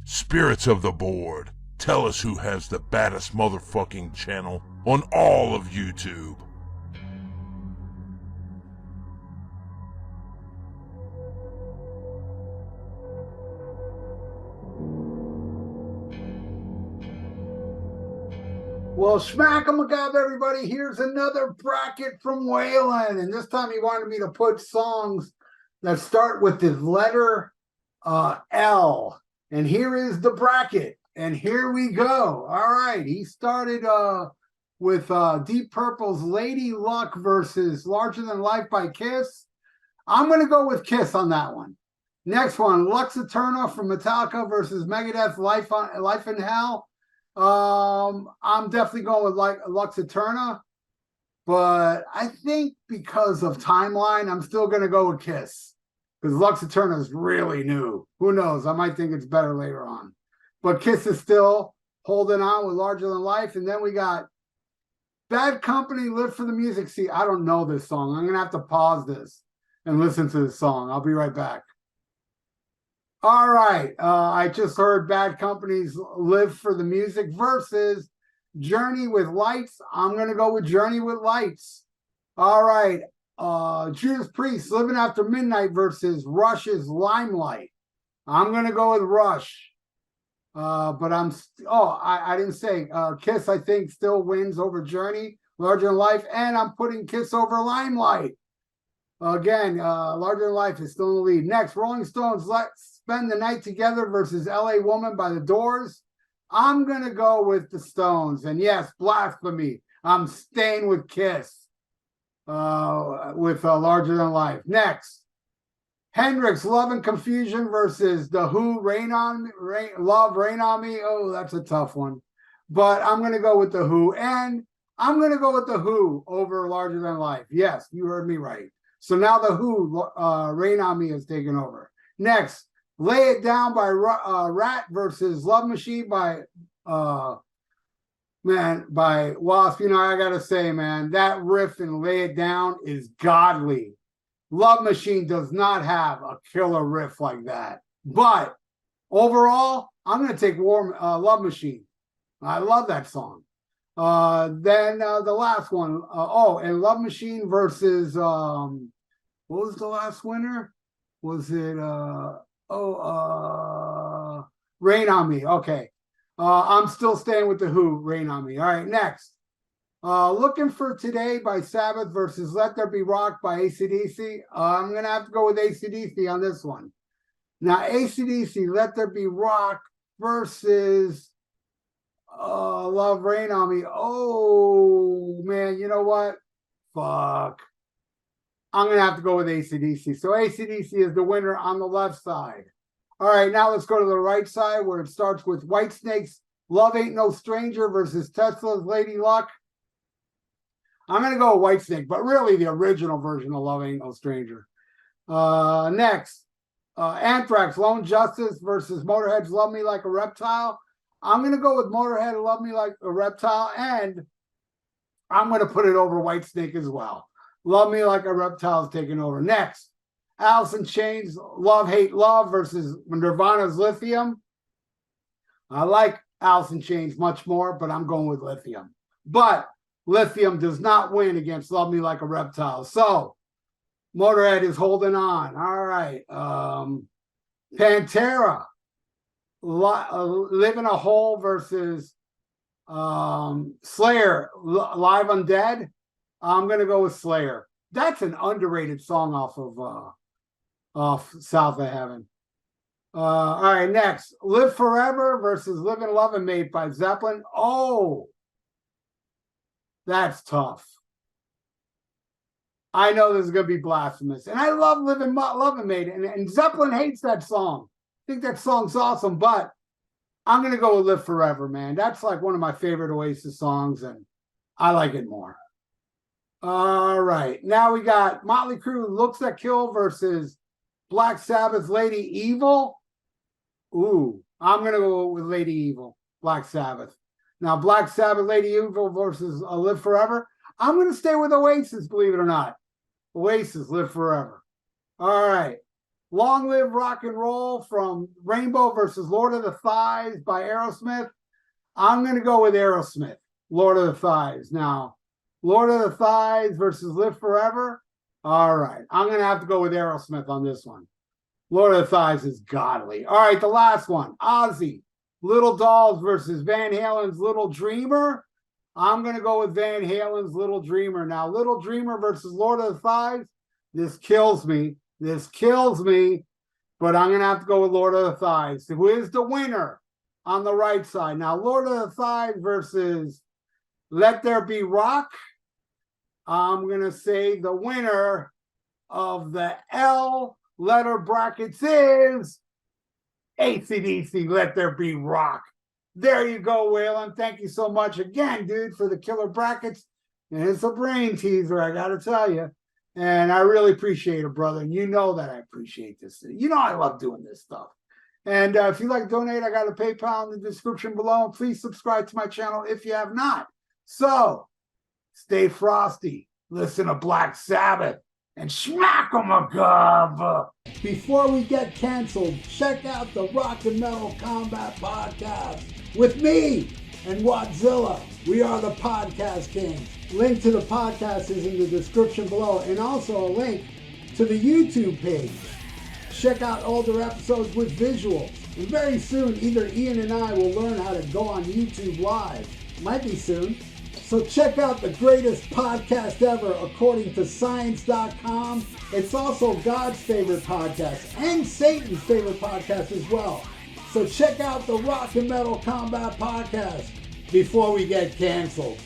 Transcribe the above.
Spirits of the board, tell us who has the baddest motherfucking channel on all of YouTube. Well, smack 'em again, everybody. Here's another bracket from Waylon. And this time he wanted me to put songs that start with the letter L. And here is the bracket. And here we go. All right. He started with Deep Purple's Lady Luck versus Larger Than Life by Kiss. I'm going to go with Kiss on that one. Next one, Lux Eterna from Metallica versus Megadeth, Life in Hell. I'm definitely going with Lux Eterna, but I think because of timeline, I'm still going to go with Kiss because Lux Eterna is really new. Who knows? I might think it's better later on, but Kiss is still holding on with Larger Than Life. And then we got Bad Company, Live for the Music. See, I don't know this song. I'm going to have to pause this and listen to this song. I'll be right back. All right, I just heard Bad Company's Live for the Music versus Journey with Lights. I'm going to go with Journey with Lights. All right, Judas Priest, Living After Midnight versus Rush's Limelight. I'm going to go with Rush. But I didn't say. Kiss, I think, still wins over Journey, Larger Than Life, and I'm putting Kiss over Limelight. Again, Larger Than Life is still in the lead. Next, Rolling Stones, Let's Spend the Night Together versus LA Woman by The Doors. I'm going to go with the Stones. And yes, blasphemy. I'm staying with Kiss with Larger Than Life. Next, Hendrix, Love and Confusion versus The Who, Love, Rain on Me. Oh, that's a tough one. But I'm going to go with The Who. And I'm going to go with The Who over Larger Than Life. Yes, you heard me right. So now The Who, Rain on Me is taking over. Next, Lay It Down by Rat versus Love Machine by Wasp. You know, I gotta say, man, that riff in Lay It Down is godly. Love Machine does not have a killer riff like that. But overall, I'm gonna take Love Machine. I love that song. Then the last one. And Love Machine versus what was the last winner? Was it Rain on Me. Okay. I'm still staying with The Who, Rain on Me. All right, next. Looking for Today by Sabbath versus Let There Be Rock by AC/DC. I'm going to have to go with AC/DC on this one. Now, AC/DC, Let There Be Rock versus Love, Rain on Me. Oh, man, you know what? Fuck. I'm going to have to go with AC/DC. So AC/DC is the winner on the left side. All right, now let's go to the right side where it starts with Whitesnake's Love Ain't No Stranger versus Tesla's Lady Luck. I'm going to go with Whitesnake, but really the original version of Love Ain't No Stranger. Next, Anthrax, Lone Justice versus Motorhead's Love Me Like a Reptile. I'm going to go with Motorhead, Love Me Like a Reptile, and I'm going to put it over Whitesnake as well. Love Me Like a Reptile is taking over. Next, Alice in Chains, Love, Hate, Love versus Nirvana's Lithium. I like Alice in Chains much more, but I'm going with Lithium. But Lithium does not win against Love Me Like a Reptile. So Motorhead is holding on. All right. Pantera, Live in a Hole versus Slayer, Live Undead. I'm going to go with Slayer. That's an underrated song off South of Heaven. All right, next. Live Forever versus Live in Love and Made by Zeppelin. Oh, that's tough. I know this is going to be blasphemous. And I love Live in Love and Made. And Zeppelin hates that song. I think that song's awesome, but I'm going to go with Live Forever, man. That's like one of my favorite Oasis songs, and I like it more. All right. Now we got Motley Crue, Looks That Kill versus Black Sabbath's Lady Evil. Ooh, I'm going to go with Lady Evil, Black Sabbath. Now, Black Sabbath, Lady Evil versus Live Forever. I'm going to stay with Oasis, believe it or not. Oasis, Live Forever. All right. Long Live Rock and Roll from Rainbow versus Lord of the Thighs by Aerosmith. I'm going to go with Aerosmith, Lord of the Thighs. Now, Lord of the Thighs versus Live Forever. All right, I'm going to have to go with Aerosmith on this one. Lord of the Thighs is godly. All right, the last one, Ozzy, Little Dolls versus Van Halen's Little Dreamer. I'm going to go with Van Halen's Little Dreamer. Now, Little Dreamer versus Lord of the Thighs. This kills me. This kills me. But I'm going to have to go with Lord of the Thighs, who is the winner on the right side. Now, Lord of the Thighs versus Let There Be Rock. I'm going to say the winner of the L letter brackets is AC/DC, Let There Be Rock. There you go, Waylon. Thank you so much again, dude, for the killer brackets. And it's a brain teaser, I got to tell you. And I really appreciate it, brother. And you know that I appreciate this. You know I love doing this stuff. And if you'd like to donate, I got a PayPal in the description below. And please subscribe to my channel if you have not. So, stay frosty. Listen to Black Sabbath. And smack 'em a gub. Before we get canceled, check out the Rock and Metal Combat Podcast with me and Wadzilla. We are the Podcast Kings. Link to the podcast is in the description below, and also a link to the YouTube page. Check out older episodes with visuals. And very soon, either Ian and I will learn how to go on YouTube Live. Might be soon. So check out the greatest podcast ever according to science.com. It's also God's favorite podcast and Satan's favorite podcast as well. So check out the Rock and Metal Combat Podcast before we get canceled.